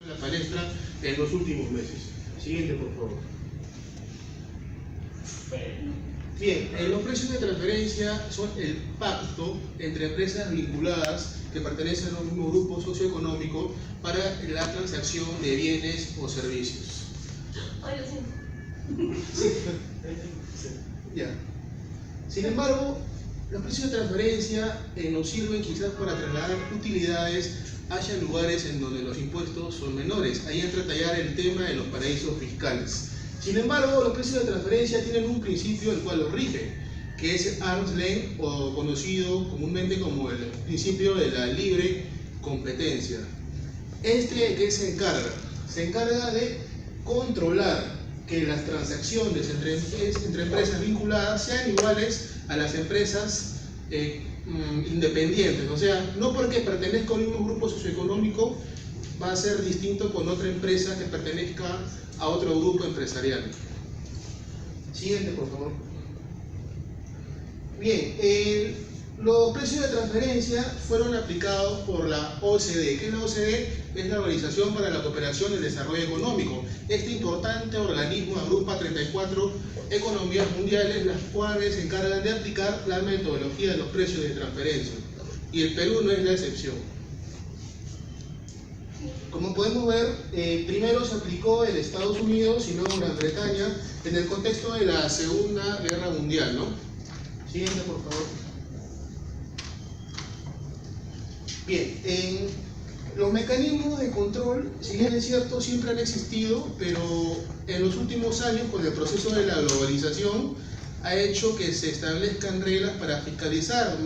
en la palestra en los últimos meses. Siguiente, por favor. Bien, los precios de transferencia son el pacto entre empresas vinculadas que pertenecen a un mismo grupo socioeconómico para la transacción de bienes o servicios. Ay, lo siento. Ya. Sin embargo, los precios de transferencia nos sirven quizás para trasladar utilidades hacia lugares en donde los impuestos son menores. Ahí entra a tallar el tema de los paraísos fiscales. Sin embargo, los precios de transferencia tienen un principio el cual los rige, que es arm's length, o conocido comúnmente como el principio de la libre competencia. ¿De qué se encarga? Se encarga de controlar que las transacciones entre empresas vinculadas sean iguales a las empresas independientes. O sea, no porque pertenezca a un mismo grupo socioeconómico va a ser distinto con otra empresa que pertenezca a otro grupo empresarial. Siguiente, por favor. Bien, los precios de transferencia fueron aplicados por la OCDE. ¿Qué es la OCDE? Es la Organización para la Cooperación y el Desarrollo Económico. Este importante organismo agrupa 34 economías mundiales, las cuales se encargan de aplicar la metodología de los precios de transferencia. Y el Perú no es la excepción. Como podemos ver, primero se aplicó en Estados Unidos y luego en Gran Bretaña en el contexto de la Segunda Guerra Mundial, ¿no? Siguiente, por favor. Bien, los mecanismos de control, si bien es cierto, siempre han existido, pero en los últimos años, con el proceso de la globalización, ha hecho que se establezcan reglas para fiscalizar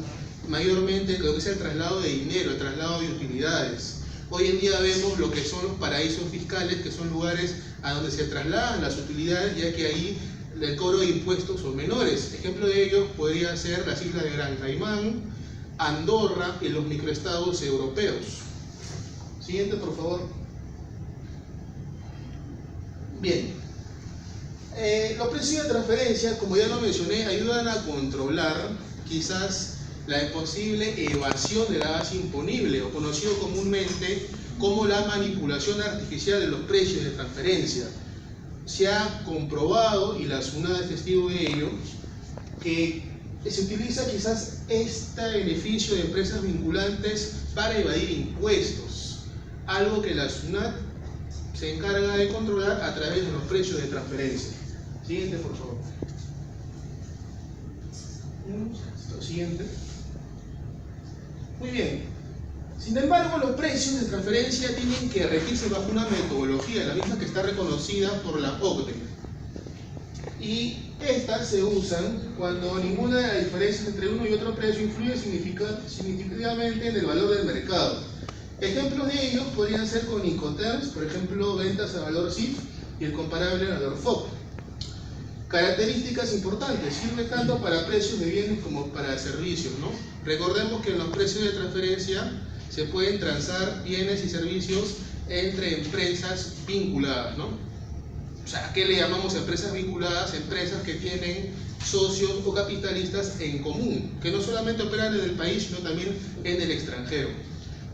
mayormente lo que es el traslado de dinero, el traslado de utilidades. Hoy en día vemos lo que son los paraísos fiscales, que son lugares a donde se trasladan las utilidades, ya que ahí el cobro de impuestos son menores. Ejemplo de ellos podría ser las islas de Gran Caimán, Andorra y los microestados europeos. Siguiente, por favor. Bien. Los precios de transferencia, como ya lo mencioné, ayudan a controlar quizás la posible evasión de la base imponible, o conocido comúnmente como la manipulación artificial de los precios de transferencia. Se ha comprobado, y la SUNAT es testigo de ello, que se utiliza quizás este beneficio de empresas vinculantes para evadir impuestos, algo que la SUNAT se encarga de controlar a través de los precios de transferencia. Siguiente, por favor. Siguiente. Muy bien. Sin embargo, los precios de transferencia tienen que regirse bajo una metodología, la misma que está reconocida por la OCDE. Y estas se usan cuando ninguna de las diferencias entre uno y otro precio influye significativamente en el valor del mercado. Ejemplos de ellos podrían ser con Incoterms, por ejemplo, ventas a valor CIF y el comparable valor FOB. Características importantes, sirve tanto para precios de bienes como para servicios, ¿no? Recordemos que en los precios de transferencia se pueden transar bienes y servicios entre empresas vinculadas, ¿no? O sea, ¿a qué le llamamos empresas vinculadas? Empresas que tienen socios o capitalistas en común, que no solamente operan en el país, sino también en el extranjero.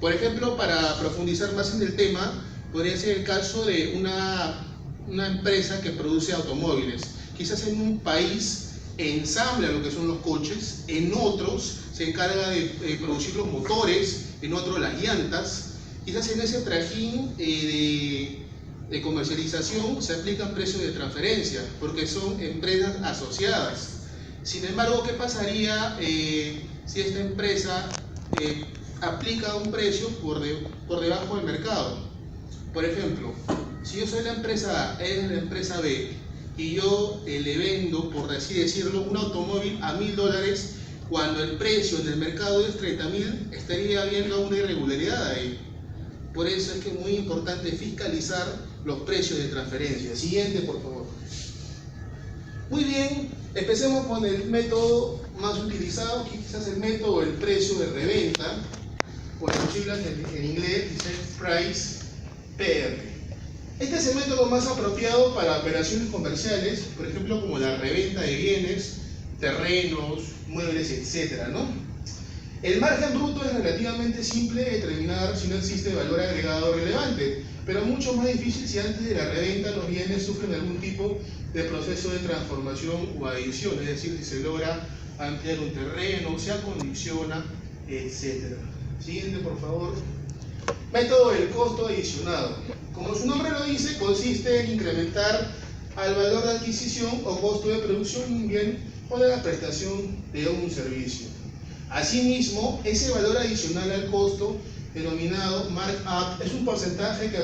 Por ejemplo, para profundizar más en el tema, podría ser el caso de una empresa que produce automóviles. Quizás en un país ensambla lo que son los coches, en otros se encarga de producir los motores, en otros las llantas. Quizás en ese trajín de comercialización se aplican precios de transferencia, porque son empresas asociadas. Sin embargo, ¿qué pasaría si esta empresa aplica un precio por debajo del mercado? Por ejemplo, si yo soy la empresa A, es la empresa B, y yo le vendo, por así decirlo, un automóvil a $1000, cuando el precio en el mercado es 30.000, estaría habiendo una irregularidad ahí. Por eso es que es muy importante fiscalizar los precios de transferencia. Siguiente, por favor. Muy bien, empecemos con el método más utilizado, quizás el método del precio de reventa, por las siglas en inglés, dice Price Per. Este es el método más apropiado para operaciones comerciales, por ejemplo, como la reventa de bienes, terrenos, muebles, etc., ¿no? El margen bruto es relativamente simple de determinar si no existe valor agregado relevante, pero mucho más difícil si antes de la reventa los bienes sufren algún tipo de proceso de transformación o adición, es decir, si se logra ampliar un terreno, se acondiciona, etc. Siguiente, por favor. Método del costo adicionado. Como su nombre lo dice, consiste en incrementar al valor de adquisición o costo de producción de un bien o de la prestación de un servicio. Asimismo, ese valor adicional al costo, denominado markup, es un porcentaje que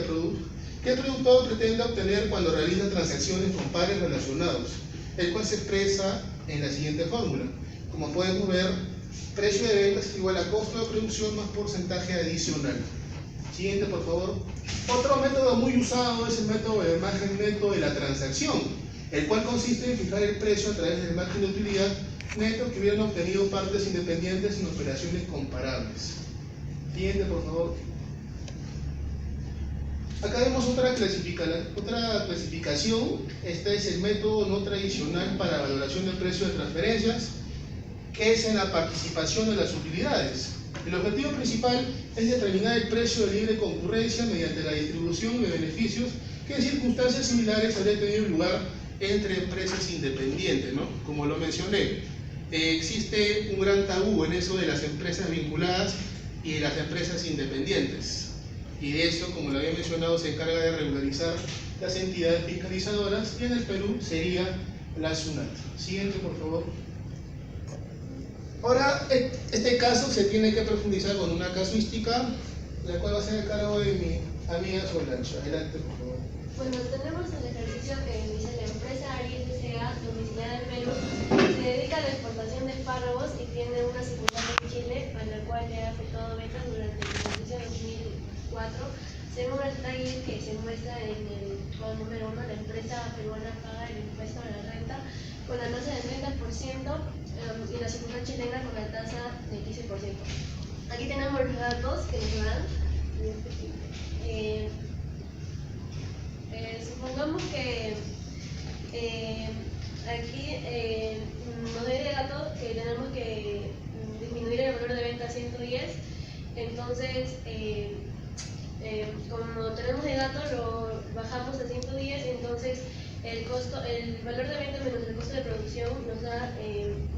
el productor pretende obtener cuando realiza transacciones con pares relacionados, el cual se expresa en la siguiente fórmula. Como podemos ver, precio de venta es igual a costo de producción más porcentaje adicional. Siguiente, por favor. Otro método muy usado es el método de margen neto de la transacción, el cual consiste en fijar el precio a través del margen de utilidad neto que hubieran obtenido partes independientes en operaciones comparables. Siguiente, por favor. Acá vemos otra clasificación. Este es el método no tradicional para valoración del precio de transferencias, que es en la participación de las utilidades. El objetivo principal es determinar el precio de libre concurrencia mediante la distribución de beneficios que en circunstancias similares habría tenido lugar entre empresas independientes, ¿no? Como lo mencioné, existe un gran tabú en eso de las empresas vinculadas y de las empresas independientes. Y de eso, como lo había mencionado, se encarga de regularizar las entidades fiscalizadoras, y en el Perú sería la SUNAT. Siguiente, por favor. Ahora, este caso se tiene que profundizar con una casuística, la cual va a ser a cargo de mi amiga Solange. Adelante, por favor. Bueno, tenemos el ejercicio que dice la empresa Aries S.A., domiciliada en Perú, se dedica a la exportación de espárragos y tiene una sucursal en Chile, a la cual le ha afectado ventas durante el ejercicio 2004. Según el detalle que se muestra en el cuadro número 1, la empresa peruana paga el impuesto a la renta con la tasa del 30% y la sucursal chilena con la tasa del 15%. Aquí tenemos los datos que nos dan. Supongamos que aquí nos da el dato que tenemos que disminuir el valor de venta a 110. Entonces, como tenemos el dato, lo bajamos a 110. Entonces, el valor de venta menos el costo de producción nos da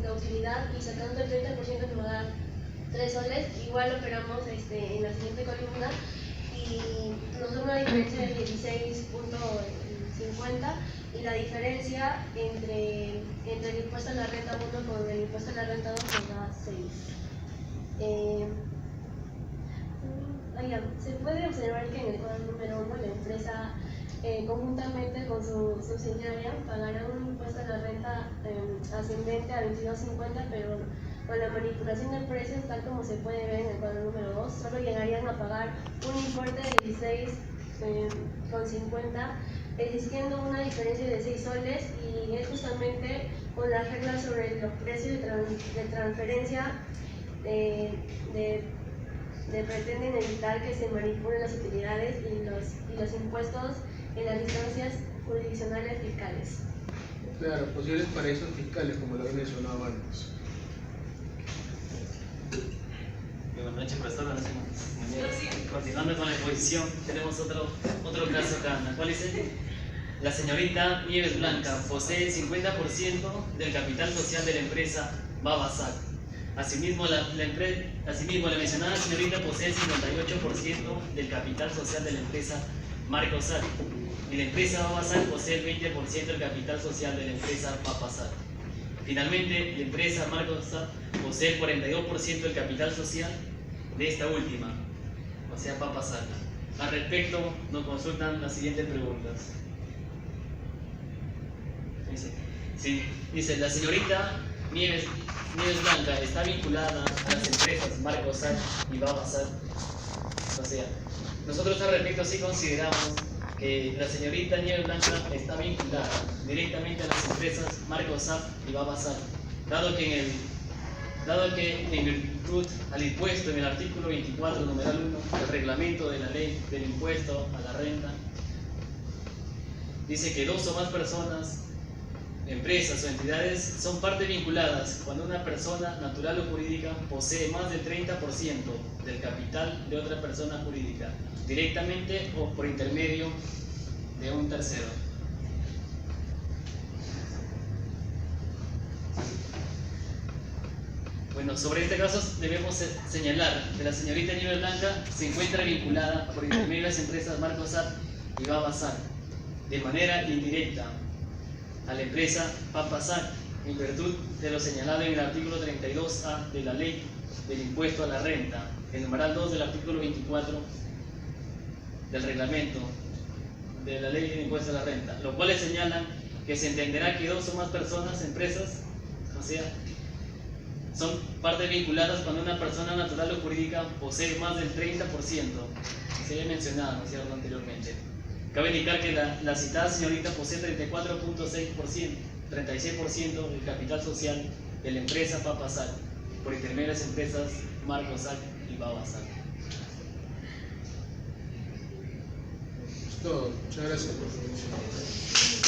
la utilidad, y sacando el 30% nos da 3 soles. Igual operamos en la siguiente columna y nos da una diferencia de 16.50, y la diferencia entre el impuesto a la renta 1 con el impuesto a la renta 2 nos da 6. Se puede observar que en el cuadro número 1 la empresa conjuntamente con su subsidiaria pagará un impuesto a la renta ascendente a 22.50, pero con la manipulación de precios, tal como se puede ver en el cuadro número 2, solo llegarían a pagar un importe de 16.50, existiendo una diferencia de 6 soles, y es justamente con las reglas sobre los precios de transferencia pretenden evitar que se manipulen las utilidades y los impuestos en las instancias jurisdiccionales fiscales. Claro, posibles paraísos fiscales, como lo había mencionado antes. Buenas noches, profesor. Continuando con la exposición, tenemos otro caso acá, en el cual dice: la señorita Nieves Blanca posee el 50% del capital social de la empresa Babasac. Asimismo, la mencionada señorita posee el 58% del capital social de la empresa Marcosac, y la empresa Babasac posee el 20% del capital social de la empresa Papasac. Finalmente, la empresa Marcosac posee el 42% del capital social de esta última, o sea, Papasac. Al respecto, nos consultan las siguientes preguntas. Dice, la señorita Nieves Blanca está vinculada a las empresas Marcosac y Babasac. O sea, nosotros al respecto sí consideramos que la señorita Nieves Blanca está vinculada directamente a las empresas Marcosac y Babasac, dado que en virtud al impuesto en el artículo 24, numeral 1 del reglamento de la ley del impuesto a la renta, dice que 2 o más personas, empresas o entidades son partes vinculadas cuando una persona natural o jurídica posee más del 30% del capital de otra persona jurídica, directamente o por intermedio de un tercero. Bueno, sobre este caso debemos señalar que la señorita Nieves Blanca se encuentra vinculada por intermedio de las empresas Marcos SAT y Baba SAT de manera indirecta a la empresa Papa SAT en virtud de lo señalado en el artículo 32A de la Ley del Impuesto a la Renta, el numeral 2 del artículo 24 del reglamento de la Ley del Impuesto a la Renta, los cuales señalan que se entenderá que dos o más personas, empresas, o sea, son partes vinculadas cuando una persona natural o jurídica posee más del 30%, se había mencionado, ¿no es cierto?, anteriormente. Cabe indicar que la citada señorita posee 34.6%, 36% del capital social de la empresa Papa SAT, por intermedio de las empresas Marcos SAT y Baba SAT. Es todo. Muchas gracias por su atención.